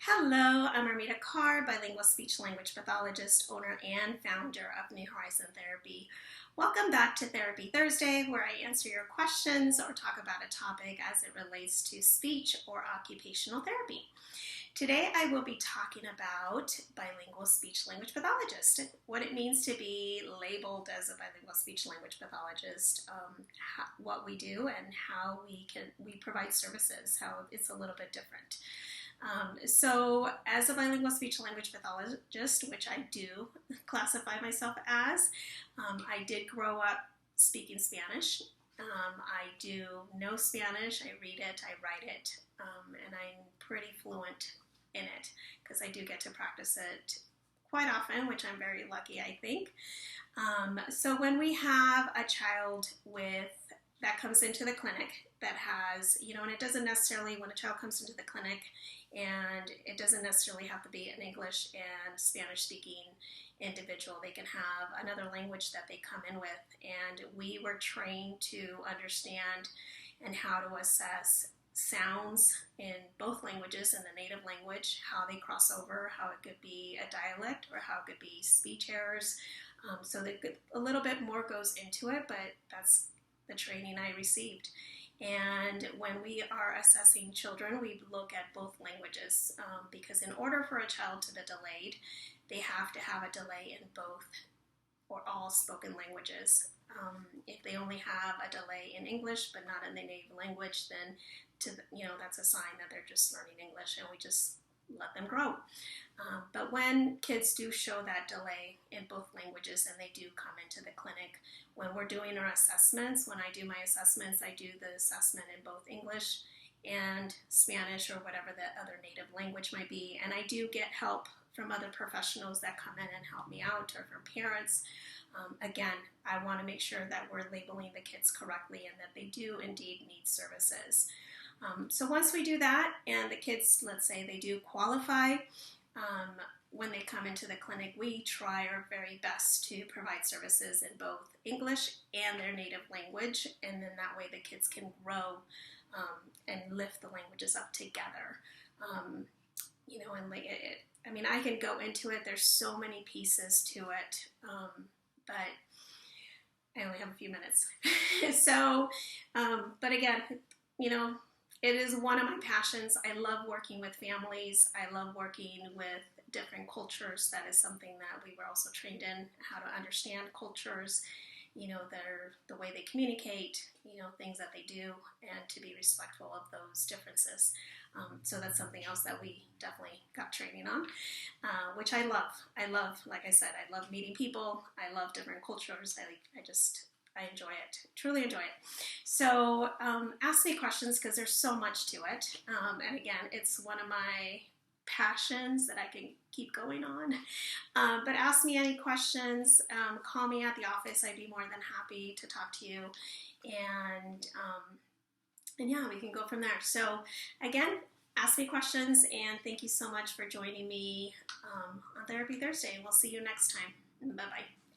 Hello, I'm Armida, bilingual speech-language pathologist, owner and founder of New Horizon Therapy. Welcome back to Therapy Thursday, where I answer your questions or talk about a topic as it relates to speech or occupational therapy. Today I will be talking about bilingual speech-language pathologist, what it means to be labeled as a bilingual speech-language pathologist, what we do and how we provide services, how it's a little bit different. So as a bilingual speech-language pathologist, which I do classify myself as, I did grow up speaking Spanish. I do know Spanish, I read it, I write it, and I'm pretty fluent in it because I do get to practice it quite often, which I'm very lucky, I think. So when we have a child that comes into the clinic that has, and it doesn't necessarily, when a child comes into the clinic, and it doesn't necessarily have to be an English and Spanish speaking individual. They can have another language that they come in with, and we were trained to understand and how to assess sounds in both languages, in the native language, how they cross over, how it could be a dialect or how it could be speech errors. So a little bit more goes into it, but that's the training I received. And when we are assessing children, we look at both languages because in order for a child to be delayed, they have to have a delay in both or all spoken languages. If they only have a delay in English but not in the native language, then that's a sign that they're just learning English, and we just let them grow. But when kids do show that delay in both languages and they do come into the clinic, when we're doing our assessments, when I do my assessments, I do the assessment in both English and Spanish or whatever the other native language might be. And I do get help from other professionals that come in and help me out, or from parents. Again, I want to make sure that we're labeling the kids correctly and that they do indeed need services. So once we do that and the kids, let's say they do qualify, when they come into the clinic, we try our very best to provide services in both English and their native language, and then that way the kids can grow and lift the languages up together. And I can go into it. There's so many pieces to it, but I only have a few minutes. But again, it is one of my passions. I love working with families. I love working with different cultures. That is something that we were also trained in, how to understand cultures, the way they communicate, things that they do, and to be respectful of those differences. So that's something else that we definitely got training on, which I love. Like I said, I love meeting people. I love different cultures. I enjoy it, truly enjoy it. So ask me questions because there's so much to it. And again, it's one of my passions that I can keep going on. But ask me any questions. Call me at the office. I'd be more than happy to talk to you. And yeah, we can go from there. So again, ask me questions, and thank you so much for joining me on Therapy Thursday. We'll see you next time. Bye-bye.